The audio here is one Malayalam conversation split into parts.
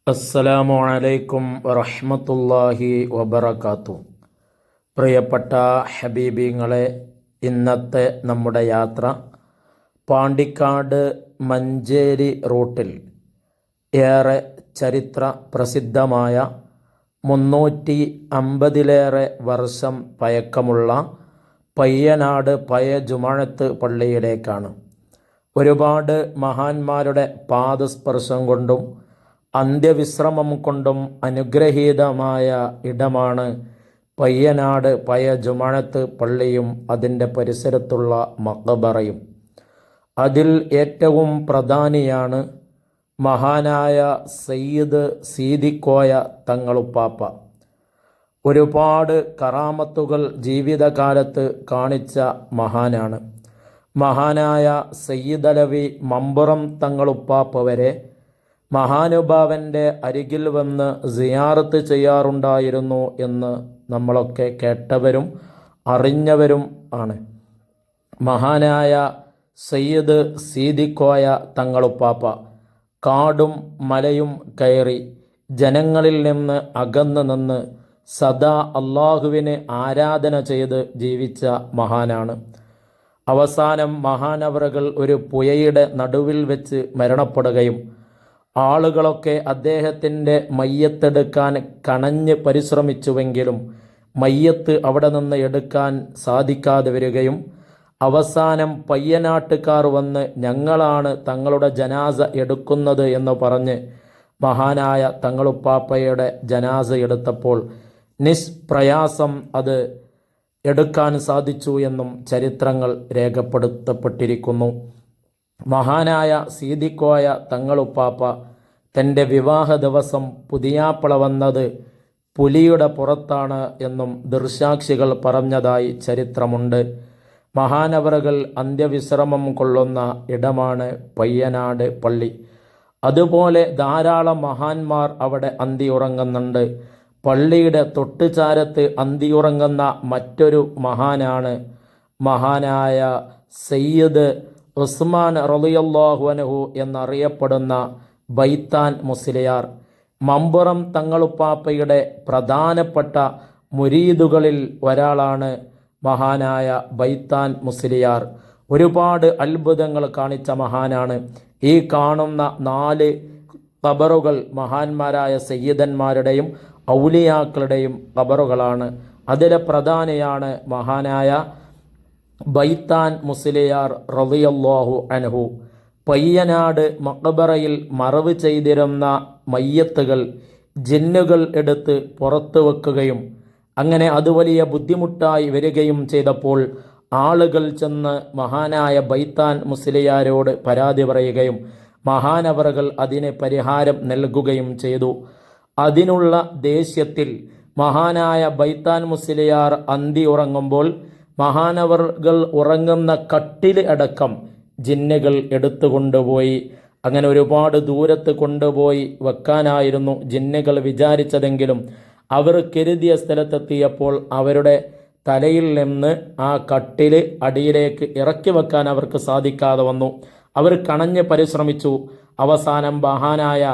അസ്സലാമു അലൈക്കും വറഹ്മത്തുള്ളാഹി വബറകാതുഹു. പ്രിയപ്പെട്ട ഹബീബിങ്ങളെ, ഇന്നത്തെ നമ്മുടെ യാത്ര പാണ്ടിക്കാട് മഞ്ചേരി റൂട്ടിൽ ഏറെ ചരിത്ര പ്രസിദ്ധമായ 350-ലേറെ വർഷം പഴക്കമുള്ള പയ്യനാട് പഴയ ജുമുഅത്ത് പള്ളിയിലേക്കാണ്. ഒരുപാട് മഹാന്മാരുടെ പാദസ്പർശം കൊണ്ടും അന്ത്യവിശ്രമം കൊണ്ടും അനുഗ്രഹീതമായ ഇടമാണ് പയ്യനാട് പഴയ ജുമുഅത്ത് പള്ളിയും അതിൻ്റെ പരിസരത്തുള്ള മഖബറയും. അതിൽ ഏറ്റവും പ്രധാനിയാണ് മഹാനായ സയ്യിദ് സീദിക്കോയ തങ്ങളുപ്പാപ്പ. ഒരുപാട് കറാമത്തുകൾ ജീവിതകാലത്ത് കാണിച്ച മഹാനാണ്. മഹാനായ സയ്യിദ് അലവി മമ്പുറം തങ്ങളുപ്പാപ്പ വരെ മഹാനുഭാവൻ്റെ അരികിൽ വന്ന് സിയാറത്ത് ചെയ്യാറുണ്ടായിരുന്നു എന്ന് നമ്മളൊക്കെ കേട്ടവരും അറിഞ്ഞവരും ആണ്. മഹാനായ സയ്യിദ് സീദിക്കോയ തങ്ങളുപ്പാപ്പ കാടും മലയും കയറി ജനങ്ങളിൽ നിന്ന് അകന്നു നിന്ന് സദാ അള്ളാഹുവിനെ ആരാധന ചെയ്ത് ജീവിച്ച മഹാനാണ്. അവസാനം മഹാനവറുകൾ ഒരു പുഴയുടെ നടുവിൽ വെച്ച് മരണപ്പെടുകയും ആളുകളൊക്കെ അദ്ദേഹത്തിൻ്റെ മയ്യത്തെടുക്കാൻ കണഞ്ഞ് പരിശ്രമിച്ചുവെങ്കിലും മയ്യത്ത് അവിടെ നിന്ന് എടുക്കാൻ സാധിക്കാതെ വരികയും അവസാനം പയ്യനാട്ടുകാർ വന്ന് ഞങ്ങളാണ് തങ്ങളുടെ ജനാസ എടുക്കുന്നത് എന്ന് പറഞ്ഞ് മഹാനായ തങ്ങളുപ്പാപ്പയുടെ ജനാസ എടുത്തപ്പോൾ നിഷ്പ്രയാസം അത് എടുക്കാൻ സാധിച്ചു എന്നും ചരിത്രങ്ങൾ രേഖപ്പെടുത്തപ്പെട്ടിരിക്കുന്നു. മഹാനായ സീദിക്കോയ തങ്ങളുപ്പാപ്പ തൻ്റെ വിവാഹ ദിവസം പുതിയാപ്പള വന്നത് പുലിയുടെ പുറത്താണ് എന്നും ദൃസാക്ഷികൾ പറഞ്ഞതായി ചരിത്രമുണ്ട്. മഹാനവറുകൾ അന്ത്യവിശ്രമം കൊള്ളുന്ന ഇടമാണ് പയ്യനാട് പള്ളി. അതുപോലെ ധാരാളം മഹാന്മാർ അവിടെ അന്തിയുറങ്ങുന്നുണ്ട്. പള്ളിയുടെ തൊട്ടുചാരത്ത് അന്തിയുറങ്ങുന്ന മറ്റൊരു മഹാനാണ് മഹാനായ സയ്യിദ് ഉസ്മാൻ റളിയല്ലാഹു അൻഹു എന്നറിയപ്പെടുന്ന ബൈത്താൻ മുസ്ലിയാർ. മമ്പുറം തങ്ങളുപ്പാപ്പയുടെ പ്രധാനപ്പെട്ട മുരീദുകളിൽ ഒരാളാണ് മഹാനായ ബൈത്താൻ മുസ്ലിയാർ. ഒരുപാട് അത്ഭുതങ്ങൾ കാണിച്ച മഹാനാണ്. ഈ കാണുന്ന 4 ഖബറുകൾ മഹാന്മാരായ സയ്യിദന്മാരുടെയും ഔലിയാക്കളുടെയും ഖബറുകളാണ്. അതിലെ പ്രധാനിയാണ് മഹാനായ ബൈത്താൻ മുസ്ലിയാർ റളിയല്ലാഹു അൻഹു. പയ്യനാട് മഖബറയിൽ മറവ് ചെയ്തിരുന്ന മയ്യത്തുകൾ ജിന്നുകൾ എടുത്ത് പുറത്തു വെക്കുകയും അങ്ങനെ അത് വലിയ ബുദ്ധിമുട്ടായി വരികയും ചെയ്തപ്പോൾ ആളുകൾ ചെന്ന് മഹാനായ ബൈത്താൻ മുസ്ലിയാരോട് പരാതി പറയുകയും മഹാനവറുകൾ അതിന് പരിഹാരം നൽകുകയും ചെയ്തു. അതിനുള്ള ദേഷ്യത്തിൽ മഹാനായ ബൈത്താൻ മുസ്ലിയാർ അന്തി ഉറങ്ങുമ്പോൾ മഹാനവറുകൾ ഉറങ്ങുന്ന കട്ടിൽ അടക്കം ജിന്നുകൾ എടുത്തുകൊണ്ടുപോയി. അങ്ങനെ ഒരുപാട് ദൂരത്ത് കൊണ്ടുപോയി വെക്കാനായിരുന്നു ജിന്നുകൾ വിചാരിച്ചതെങ്കിലും അവർ കരുതിയ സ്ഥലത്തെത്തിയപ്പോൾ അവരുടെ തലയിൽ നിന്ന് ആ കട്ടിൽ അടിയിലേക്ക് ഇറക്കി വെക്കാൻ അവർക്ക് സാധിക്കാതെ വന്നു. അവർ കണഞ്ഞ് പരിശ്രമിച്ചു. അവസാനം മഹാനായ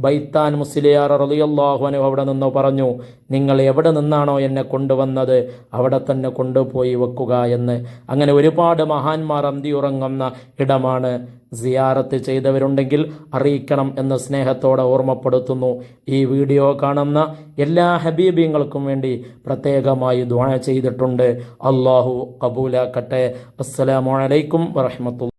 ബൈത്താൻ മുസ്ലിയാർ റളിയല്ലാഹു അൻഹു അവിടെ നിന്ന് പറഞ്ഞു, നിങ്ങൾ എവിടെ നിന്നാണോ എന്നെ കൊണ്ടുവന്നത് അവിടെ തന്നെ കൊണ്ടുപോയി വെക്കുക എന്ന്. അങ്ങനെ ഒരുപാട് മഹാന്മാർ അന്തിയുറങ്ങുന്ന ഇടമാണ്. സിയാറത്ത് ചെയ്തവരുണ്ടെങ്കിൽ അറിയിക്കണം എന്ന് സ്നേഹത്തോടെ ഓർമ്മപ്പെടുത്തുന്നു. ഈ വീഡിയോ കാണുന്ന എല്ലാ ഹബീബിങ്ങൾക്കും വേണ്ടി പ്രത്യേകമായി ദുആ ചെയ്തിട്ടുണ്ട്. അല്ലാഹു ഖബൂലാക്കട്ടെ. അസ്സലാമു അലൈക്കും വറഹ്മത്തുള്ളാഹി.